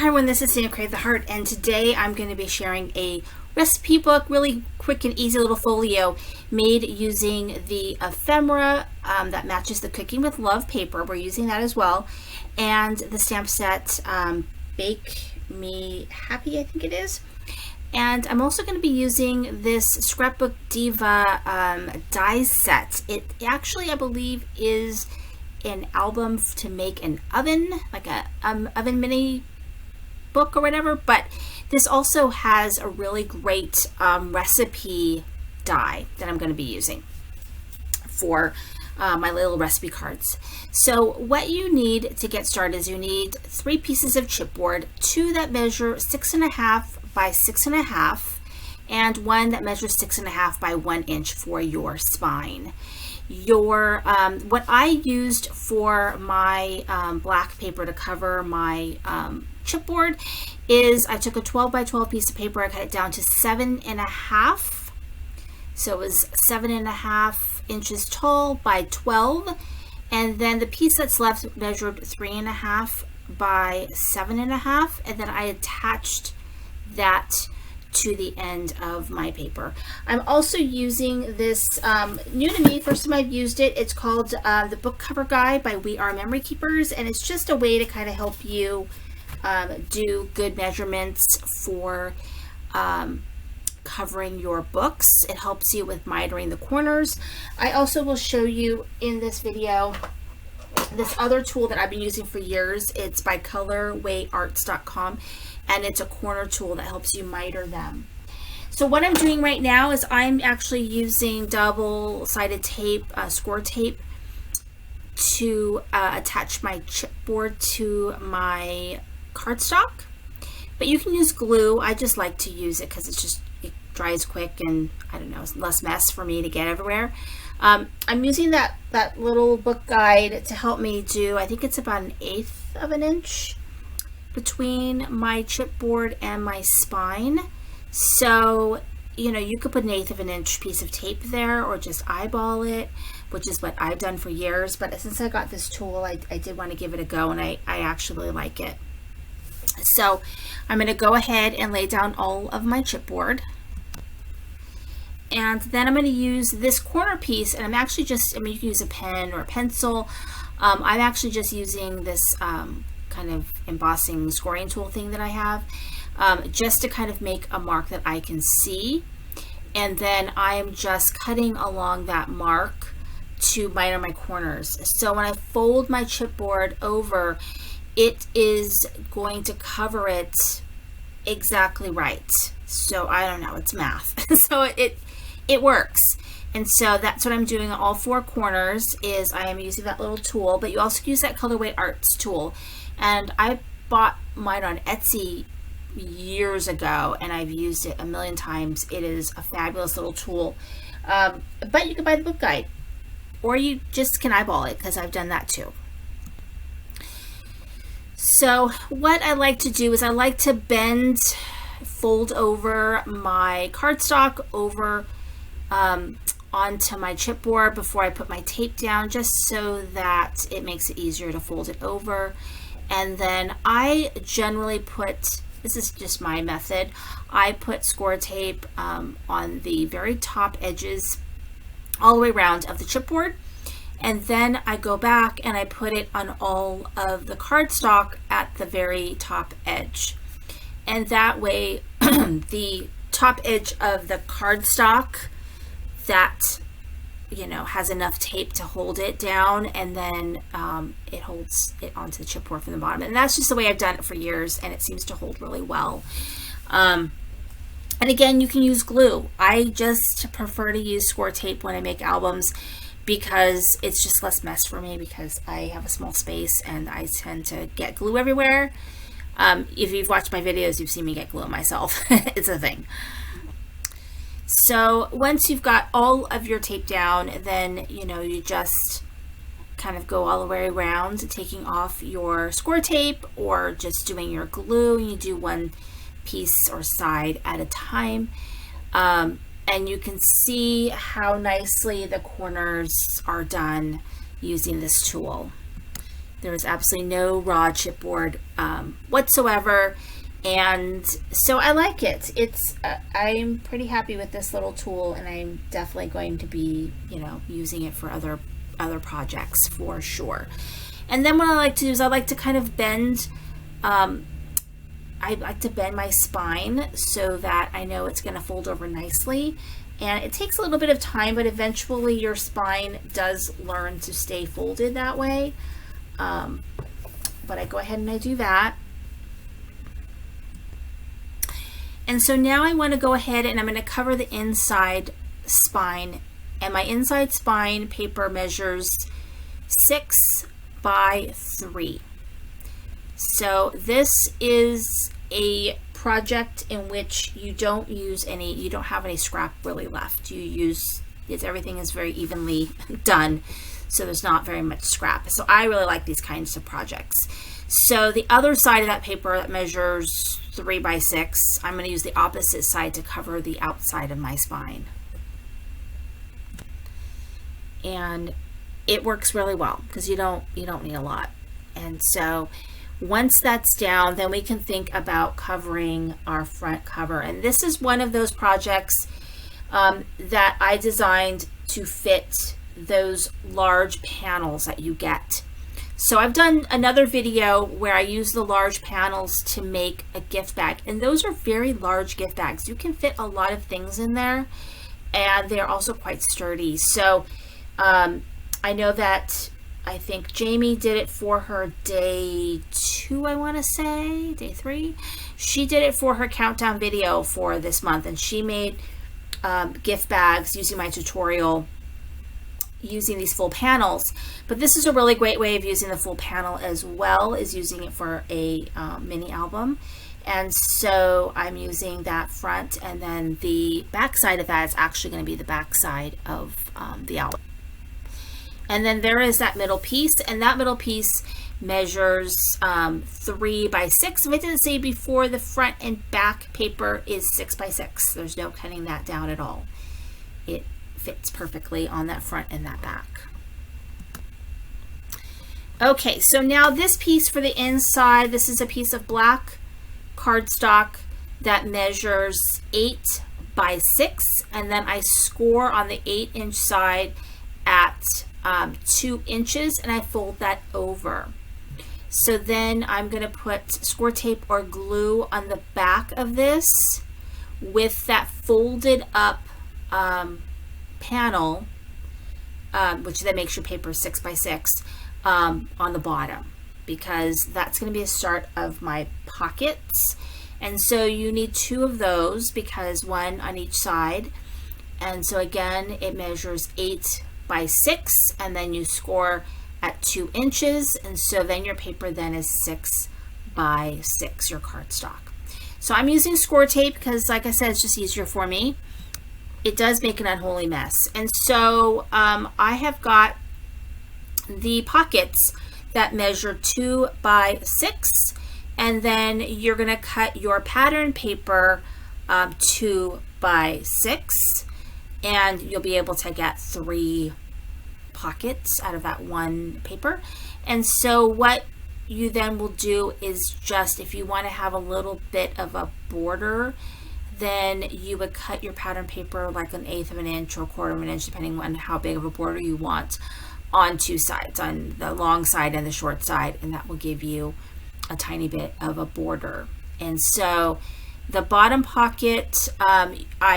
Hi everyone, this is Sandy Crave the Heart, and today I'm going to be sharing a recipe book, really quick and easy little folio made using the ephemera that matches the Cooking with Love paper. We're using that as well, and the stamp set Bake Me Happy, I think it is. And I'm also going to be using this Scrapbook Diva die set. It actually, I believe, is an album to make an oven, like a oven mini book or whatever, but this also has a really great recipe die that I'm going to be using for my little recipe cards. So what you need to get started is you need 3 pieces of chipboard, 2 that measure 6.5 by 6.5, and 1 that measures 6.5 by 1 inch for your spine. Your what I used for my black paper to cover my chipboard is I took a 12 by 12 piece of paper, I cut it down to 7.5, so it was 7.5 inches tall by 12, and then the piece that's left measured 3.5 by 7.5, and then I attached that to the end of my paper. I'm also using this new to me, first time I've used it. It's called the Book Cover Guide by We Are Memory Keepers, and it's just a way to kind of help you do good measurements for covering your books. It helps you with mitering the corners. I also will show you in this video this other tool that I've been using for years. It's by colorwayarts.com, and it's a corner tool that helps you miter them. So what I'm doing right now is I'm actually using double-sided tape, score tape, to attach my chipboard to my cardstock. But you can use glue. I just like to use it because it dries quick, and I don't know, it's less mess for me to get everywhere. I'm using that little book guide to help me do, I think it's about 1/8 of an inch between my chipboard and my spine. So, you know, you could put 1/8 of an inch piece of tape there or just eyeball it, which is what I've done for years. But since I got this tool, I did want to give it a go, and I actually really like it. So I'm going to go ahead and lay down all of my chipboard. And then I'm going to use this corner piece, and I'm actually just, I mean, you can use a pen or a pencil. I'm actually just using this kind of embossing scoring tool thing that I have, just to kind of make a mark that I can see. And then I am just cutting along that mark to miter my corners. So when I fold my chipboard over, it is going to cover it exactly right. So I don't know, it's math. So it works. And so that's what I'm doing on all 4 corners, is I am using that little tool, but you also use that Colorway Arts tool. And I bought mine on Etsy years ago, and I've used it a million times. It is a fabulous little tool. But you can buy the book guide, or you just can eyeball it, because I've done that too. So what I like to do is I like to fold over my cardstock over onto my chipboard before I put my tape down, just so that it makes it easier to fold it over. And then I generally put, this is just my method, I put score tape on the very top edges all the way around of the chipboard, and then I go back and I put it on all of the cardstock at the very top edge. And that way the top edge of the cardstock that, you know, has enough tape to hold it down, and then it holds it onto the chipboard from the bottom. And that's just the way I've done it for years, and it seems to hold really well. And again, you can use glue. I just prefer to use score tape when I make albums, because it's just less mess for me, because I have a small space and I tend to get glue everywhere. If you've watched my videos, you've seen me get glue myself. It's a thing. So once you've got all of your tape down, then, you know, you just kind of go all the way around, taking off your score tape or just doing your glue. You do one piece or side at a time. And you can see how nicely the corners are done using this tool. There was absolutely no raw chipboard whatsoever. And so I like it. I'm pretty happy with this little tool, and I'm definitely going to be, using it for other projects for sure. And then what I like to do is I like to kind of bend, I like to bend my spine so that I know it's going to fold over nicely. And it takes a little bit of time, but eventually your spine does learn to stay folded that way. But I go ahead and I do that. And so now I want to go ahead and I'm going to cover the inside spine. And my inside spine paper measures 6 by 3. So this is a project in which you don't have any scrap really left. Everything is very evenly done, so there's not very much scrap. So I really like these kinds of projects. So the other side of that paper that measures 3 by 6, I'm going to use the opposite side to cover the outside of my spine. And it works really well because you don't need a lot. And so once that's down, then we can think about covering our front cover. And this is one of those projects that I designed to fit those large panels that you get. So I've done another video where I use the large panels to make a gift bag, and those are very large gift bags. You can fit a lot of things in there, and they're also quite sturdy. So I know that I think Jamie did it for her day 2, I want to say, day 3. She did it for her countdown video for this month, and she made gift bags using my tutorial using these full panels. But this is a really great way of using the full panel as well as using it for a mini album. And so I'm using that front, and then the back side of that is actually going to be the back side of the album. And then there is that middle piece, and that middle piece measures 3 by 6. If I didn't say before, the front and back paper is 6 by 6. There's no cutting that down at all. It fits perfectly on that front and that back. Okay, so now this piece for the inside, this is a piece of black cardstock that measures 8 by 6, and then I score on the 8-inch side at 2 inches, and I fold that over. So then I'm going to put score tape or glue on the back of this with that folded up panel, which then makes your paper 6 by 6 on the bottom, because that's going to be a start of my pockets. And so you need 2 of those, because 1 on each side. And so again, it measures 8 by 6, and then you score at 2 inches, and so then your paper then is 6 by 6, your cardstock. So I'm using score tape because, like I said, it's just easier for me. It does make an unholy mess. And so I have got the pockets that measure 2 by 6, and then you're going to cut your pattern paper 2 by 6, and you'll be able to get 3 pockets out of that one paper. And so what you then will do is just, if you want to have a little bit of a border, then you would cut your pattern paper like 1/8 of an inch or 1/4 of an inch, depending on how big of a border you want, on 2 sides, on the long side and the short side, and that will give you a tiny bit of a border. And so the bottom pocket,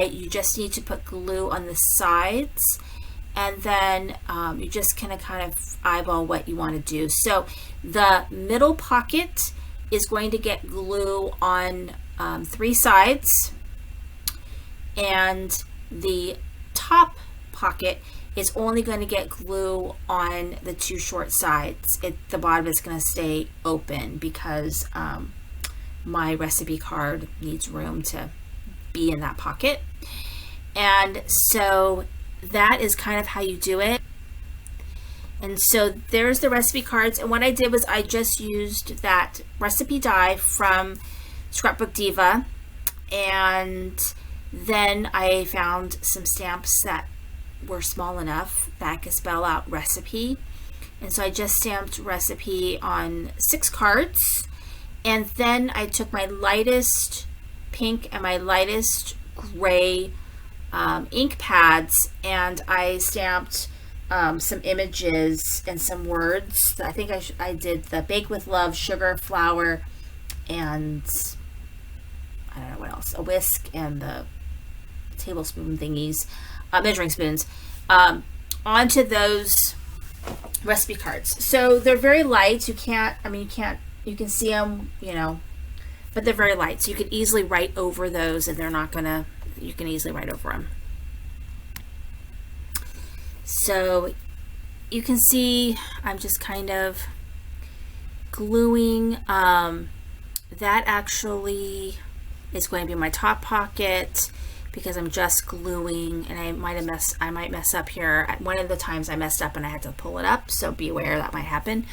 you just need to put glue on the sides, and then you just kind of eyeball what you want to do. So the middle pocket is going to get glue on 3 sides, and the top pocket is only going to get glue on the 2 short sides. The bottom is going to stay open because my recipe card needs room to be in that pocket. And so that is kind of how you do it. And so there's the recipe cards, and what I did was I just used that recipe die from Scrapbook Diva, and then I found some stamps that were small enough that I could spell out recipe, And so I just stamped recipe on 6 cards. And then I took my lightest pink and my lightest gray ink pads, and I stamped some images and some words. I think I did the bake with love, sugar, flour, and I don't know what else, a whisk and the tablespoon thingies, measuring spoons, onto those recipe cards. So they're very light. You can see them, but they're very light. So you can easily write over those, and you can easily write over them. So you can see I'm just kind of gluing. That actually is going to be my top pocket because I'm just gluing, and I might mess up here. One of the times I messed up and I had to pull it up, so be aware that might happen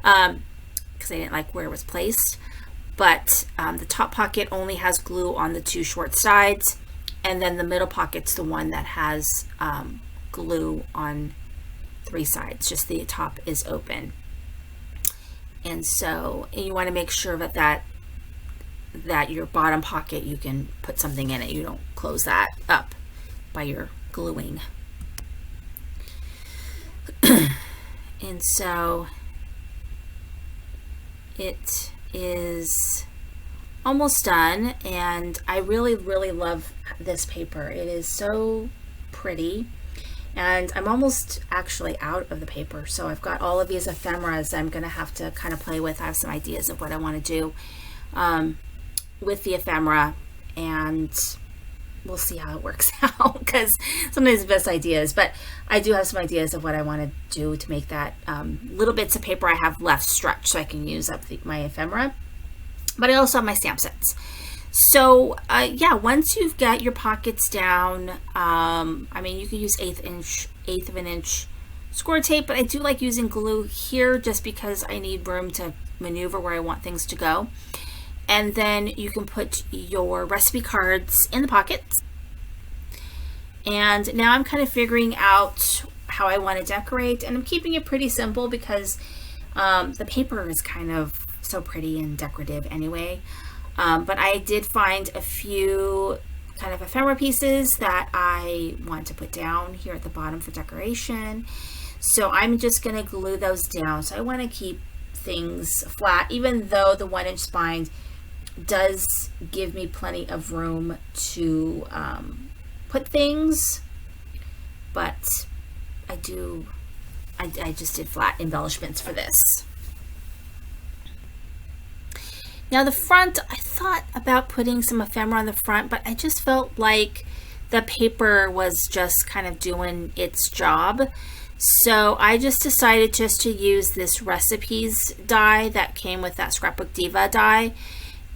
because I didn't like where it was placed. But the top pocket only has glue on the 2 short sides, and then the middle pocket's the one that has glue on 3 sides. Just the top is open. And so you want to make sure that your bottom pocket, you can put something in it. You don't close that up by your gluing. And so it is almost done, and I really love this paper. It is so pretty, and I'm almost actually out of the paper, so I've got all of these ephemeras I'm gonna have to kind of play with. I have some ideas of what I want to do with the ephemera, and we'll see how it works out, because sometimes the best ideas, but I do have some ideas of what I want to do to make that little bits of paper I have left stretch so I can use up my ephemera. But I also have my stamp sets. So yeah, once you've got your pockets down, you can use 1/8 of an inch score tape, but I do like using glue here just because I need room to maneuver where I want things to go. And then you can put your recipe cards in the pockets. And now I'm kind of figuring out how I want to decorate, and I'm keeping it pretty simple because the paper is kind of so pretty and decorative anyway. But I did find a few kind of ephemera pieces that I want to put down here at the bottom for decoration. So I'm just going to glue those down. So I want to keep things flat, even though the 1-inch spine does give me plenty of room to put things, but I just did flat embellishments for this. Now the front, I thought about putting some ephemera on the front, but I just felt like the paper was just kind of doing its job. So I just decided just to use this recipes die that came with that Scrapbook Diva die.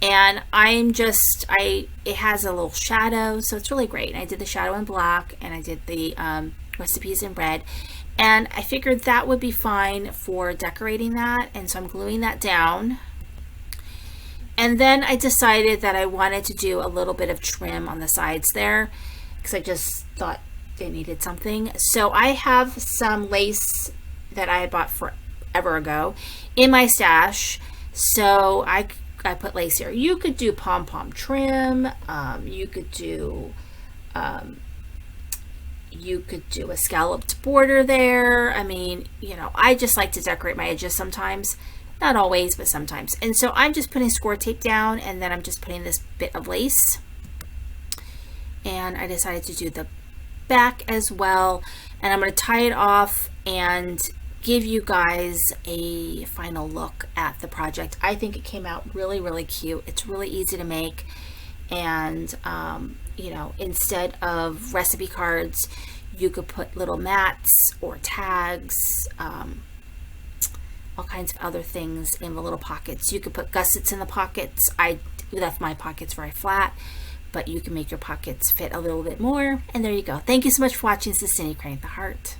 And it has a little shadow, so it's really great. And I did the shadow in black, and I did the recipes in red. And I figured that would be fine for decorating that. And so I'm gluing that down. And then I decided that I wanted to do a little bit of trim on the sides there, because I just thought they needed something. So I have some lace that I had bought forever ago in my stash. So I put lace here. You could do pom-pom trim. You could do a scalloped border there. I just like to decorate my edges sometimes. Not always, but sometimes. And so I'm just putting score tape down, and then I'm just putting this bit of lace. And I decided to do the back as well. And I'm going to tie it off and give you guys a final look at the project. I think it came out really cute. It's really easy to make, and instead of recipe cards, you could put little mats or tags, all kinds of other things in the little pockets. You could put gussets in the pockets. I left my pockets very flat, but you can make your pockets fit a little bit more, and there you go. Thank you so much for watching. This is Cindy Creating the Heart.